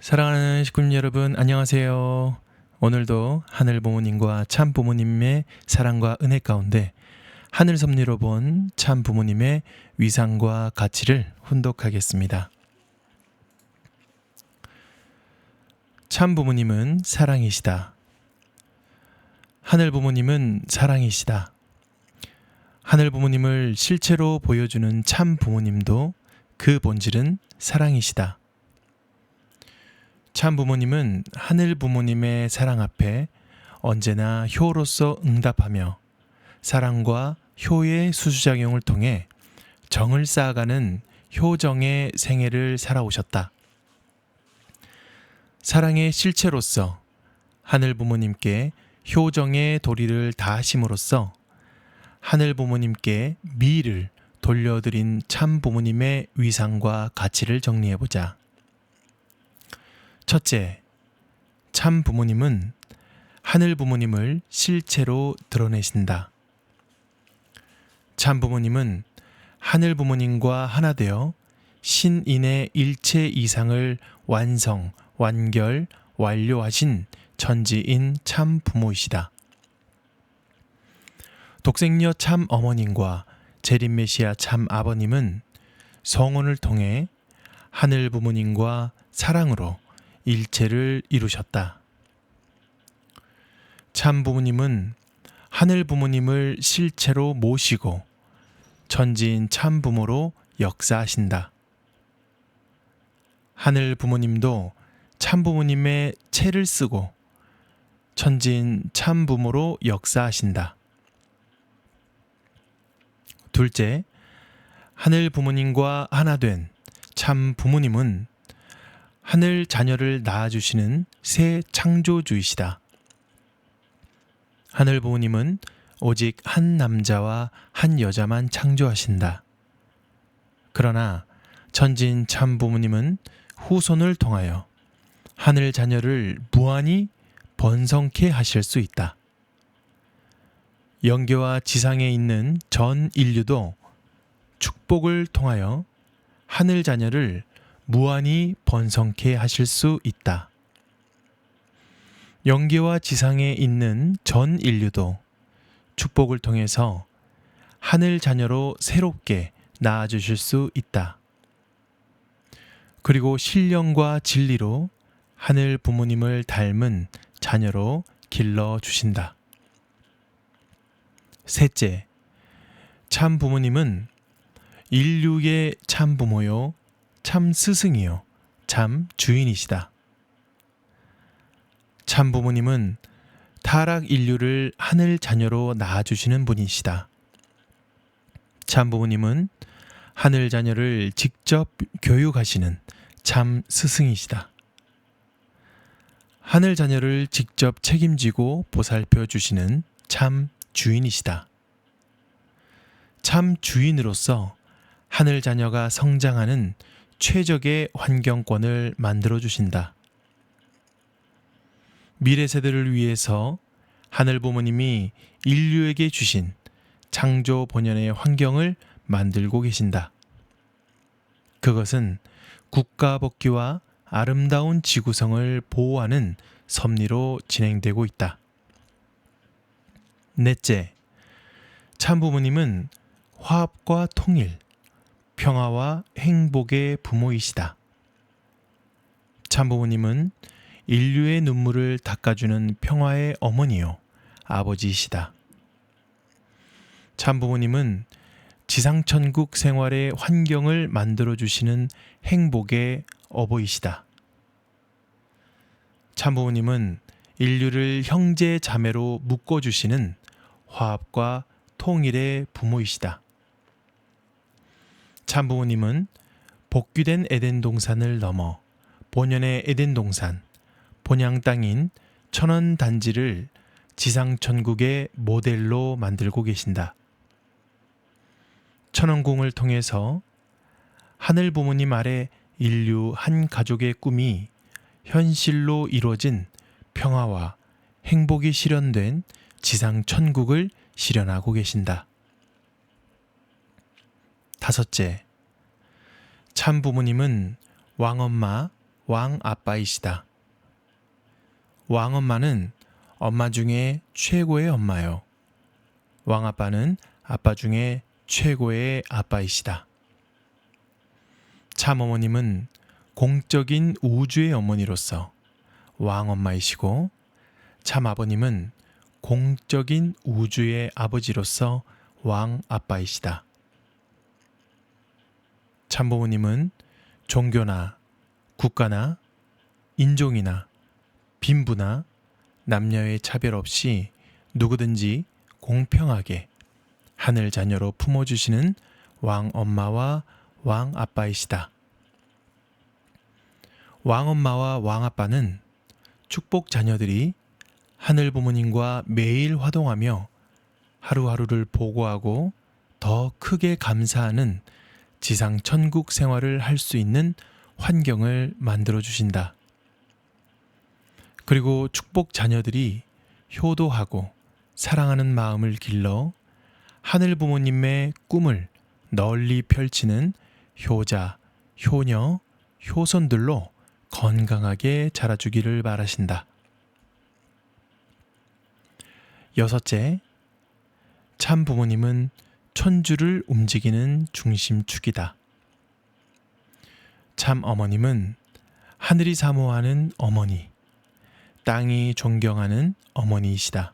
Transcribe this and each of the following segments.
사랑하는 식구님 여러분, 안녕하세요. 오늘도 하늘 부모님과 참 부모님의 사랑과 은혜 가운데 하늘 섭리로 본 참 부모님의 위상과 가치를 훈독하겠습니다. 참 부모님은 사랑이시다. 하늘 부모님은 사랑이시다. 하늘 부모님을 실체로 보여주는 참 부모님도 그 본질은 사랑이시다. 참 부모님은 하늘 부모님의 사랑 앞에 언제나 효로서 응답하며 사랑과 효의 수수작용을 통해 정을 쌓아가는 효정의 생애를 살아오셨다. 사랑의 실체로서 하늘 부모님께 효정의 도리를 다하심으로써 하늘 부모님께 미를 돌려드린 참 부모님의 위상과 가치를 정리해보자. 첫째, 참 부모님은 하늘 부모님을 실체로 드러내신다. 참 부모님은 하늘 부모님과 하나 되어 신인의 일체 이상을 완성, 완결, 완료하신 천지인 참 부모이시다. 독생녀 참 어머님과 재림 메시아 참 아버님은 성혼을 통해 하늘 부모님과 사랑으로 일체를 이루셨다. 참 부모님은 하늘 부모님을 실체로 모시고 천지인 참 부모로 역사하신다. 하늘 부모님도 참 부모님의 체를 쓰고 천지인 참 부모로 역사하신다. 둘째, 하늘 부모님과 하나 된 참 부모님은 하늘 자녀를 낳아주시는 새 창조주이시다. 하늘 부모님은 오직 한 남자와 한 여자만 창조하신다. 그러나 천지인 참 부모님은 후손을 통하여 하늘 자녀를 무한히 번성케 하실 수 있다. 영계와 지상에 있는 전 인류도 축복을 통하여 하늘 자녀를 무한히 번성케 하실 수 있다. 영계와 지상에 있는 전 인류도 축복을 통해서 하늘 자녀로 새롭게 낳아주실 수 있다. 그리고 신령과 진리로 하늘 부모님을 닮은 자녀로 길러주신다. 셋째, 참 부모님은 인류의 참 부모요, 참 스승이요, 참 주인이시다. 참 부모님은 타락 인류를 하늘 자녀로 낳아주시는 분이시다. 참 부모님은 하늘 자녀를 직접 교육하시는 참 스승이시다. 하늘 자녀를 직접 책임지고 보살펴 주시는 참 주인이시다. 참 주인으로서 하늘 자녀가 성장하는 최적의 환경권을 만들어 주신다. 미래 세대를 위해서 하늘 부모님이 인류에게 주신 창조 본연의 환경을 만들고 계신다. 그것은 국가복귀와 아름다운 지구성을 보호하는 섭리로 진행되고 있다. 넷째, 참 부모님은 화합과 통일, 평화와 행복의 부모이시다. 참 부모님은 인류의 눈물을 닦아주는 평화의 어머니요, 아버지이시다. 참 부모님은 지상천국 생활의 환경을 만들어주시는 행복의 어버이시다. 참 부모님은 인류를 형제 자매로 묶어주시는 화합과 통일의 부모이시다. 참 부모님은 복귀된 에덴 동산을 넘어 본연의 에덴 동산, 본향 땅인 천원 단지를 지상천국의 모델로 만들고 계신다. 천원궁을 통해서 하늘 부모님 아래 인류 한 가족의 꿈이 현실로 이루어진 평화와 행복이 실현된 지상천국을 실현하고 계신다. 다섯째, 참 부모님은 왕엄마, 왕 아빠이시다. 왕 엄마는 엄마 중에 최고의 엄마요. 왕 아빠는 아빠 중에 최고의 아빠이시다. 참 어머님은 공적인 우주의 어머니로서 왕 엄마이시고, 참 아버님은 공적인 우주의 아버지로서 왕 아빠이시다. 참 부모님은 종교나 국가나 인종이나 빈부나 남녀의 차별 없이 누구든지 공평하게 하늘 자녀로 품어주시는 왕 엄마와 왕 아빠이시다. 왕 엄마와 왕 아빠는 축복 자녀들이 하늘 부모님과 매일 화동하며 하루하루를 보고하고 더 크게 감사하는 지상 천국 생활을 할 수 있는 환경을 만들어 주신다. 그리고 축복 자녀들이 효도하고 사랑하는 마음을 길러 하늘 부모님의 꿈을 널리 펼치는 효자, 효녀, 효손들로 건강하게 자라주기를 바라신다. 여섯째, 참 부모님은 천주를 움직이는 중심축이다. 참 어머님은 하늘이 사모하는 어머니, 땅이 존경하는 어머니이시다.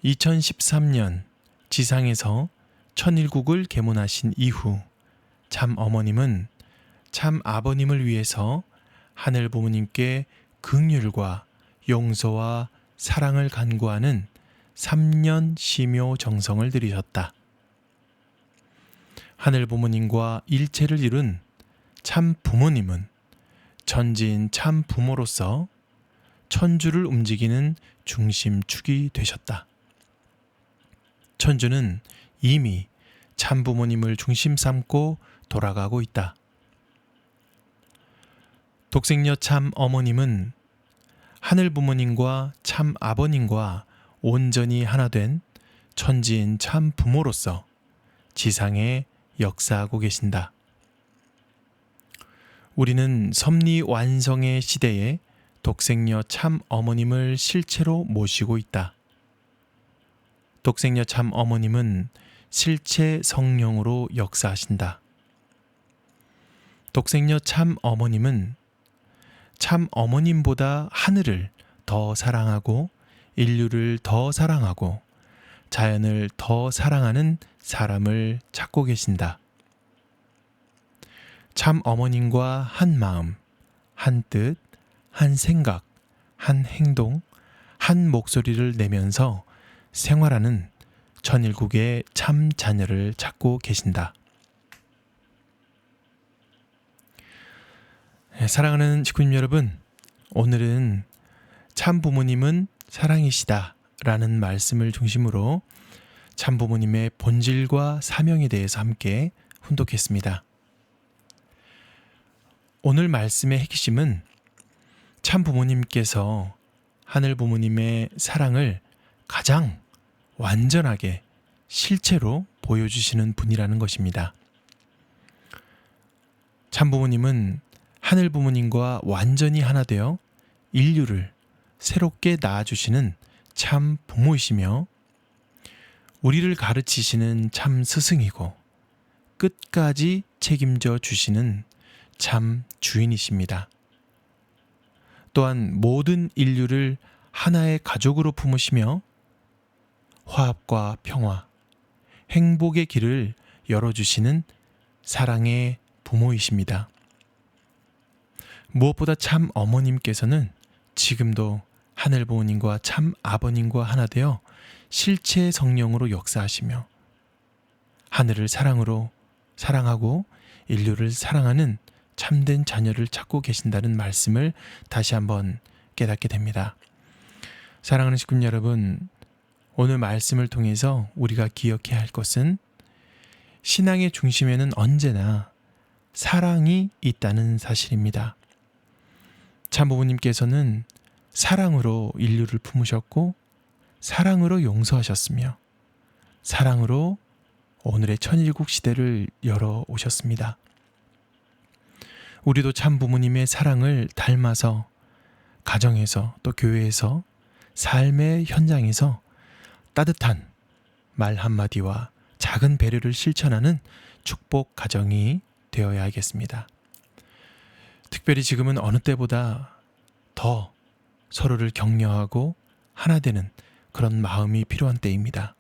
2013년 지상에서 천일국을 개문하신 이후 참 어머님은 참 아버님을 위해서 하늘 부모님께 긍휼과 용서와 사랑을 간구하는 3년 심요 정성을 들이셨다. 하늘 부모님과 일체를 이룬 참 부모님은 천지인 참 부모로서 천주를 움직이는 중심축이 되셨다. 천주는 이미 참 부모님을 중심 삼고 돌아가고 있다. 독생녀 참 어머님은 하늘 부모님과 참 아버님과 온전히 하나 된 천지인 참 부모로서 지상에 역사하고 계신다. 우리는 섭리 완성의 시대에 독생녀 참 어머님을 실체로 모시고 있다. 독생녀 참 어머님은 실체 성령으로 역사하신다. 독생녀 참 어머님은 참 어머님보다 하늘을 더 사랑하고 인류를 더 사랑하고 자연을 더 사랑하는 사람을 찾고 계신다. 참 어머님과 한 마음, 한 뜻, 한 생각, 한 행동, 한 목소리를 내면서 생활하는 천일국의 참 자녀를 찾고 계신다. 사랑하는 식구님 여러분, 오늘은 참 부모님은 사랑이시다 라는 말씀을 중심으로 참 부모님의 본질과 사명에 대해서 함께 훈독했습니다. 오늘 말씀의 핵심은 참 부모님께서 하늘 부모님의 사랑을 가장 완전하게 실체로 보여주시는 분이라는 것입니다. 참 부모님은 하늘 부모님과 완전히 하나 되어 인류를 새롭게 낳아주시는 참 부모이시며 우리를 가르치시는 참 스승이고 끝까지 책임져 주시는 참 주인이십니다. 또한 모든 인류를 하나의 가족으로 품으시며 화합과 평화, 행복의 길을 열어주시는 사랑의 부모이십니다. 무엇보다 참 어머님께서는 지금도 하늘 부모님과 참 아버님과 하나 되어 실체 성령으로 역사하시며 하늘을 사랑으로 사랑하고 인류를 사랑하는 참된 자녀를 찾고 계신다는 말씀을 다시 한번 깨닫게 됩니다. 사랑하는 식구님 여러분, 오늘 말씀을 통해서 우리가 기억해야 할 것은 신앙의 중심에는 언제나 사랑이 있다는 사실입니다. 참 부모님께서는 사랑으로 인류를 품으셨고 사랑으로 용서하셨으며 사랑으로 오늘의 천일국 시대를 열어 오셨습니다. 우리도 참 부모님의 사랑을 닮아서 가정에서 또 교회에서 삶의 현장에서 따뜻한 말 한마디와 작은 배려를 실천하는 축복 가정이 되어야겠습니다. 특별히 지금은 어느 때보다 더 서로를 격려하고 하나 되는 그런 마음이 필요한 때입니다.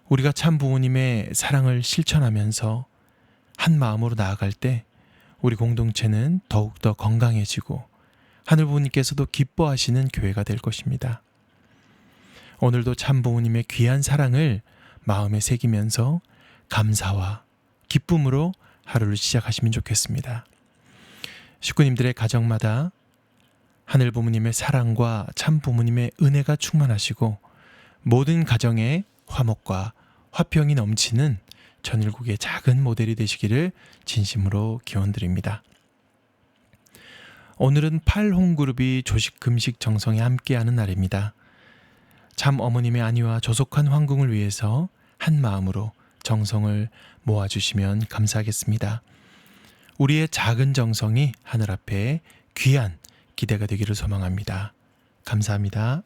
우리가 참 부모님의 사랑을 실천하면서 한 마음으로 나아갈 때 우리 공동체는 더욱더 건강해지고 하늘 부모님께서도 기뻐하시는 교회가 될 것입니다. 오늘도 참 부모님의 귀한 사랑을 마음에 새기면서 감사와 기쁨으로 하루를 시작하시면 좋겠습니다. 식구님들의 가정마다 하늘 부모님의 사랑과 참 부모님의 은혜가 충만하시고 모든 가정에 화목과 화평이 넘치는 전일국의 작은 모델이 되시기를 진심으로 기원드립니다. 오늘은 8홍그룹이 조식 금식 정성에 함께하는 날입니다. 참 어머님의 안위와 조속한 황궁을 위해서 한 마음으로 정성을 모아주시면 감사하겠습니다. 우리의 작은 정성이 하늘 앞에 귀한 기대가 되기를 소망합니다. 감사합니다.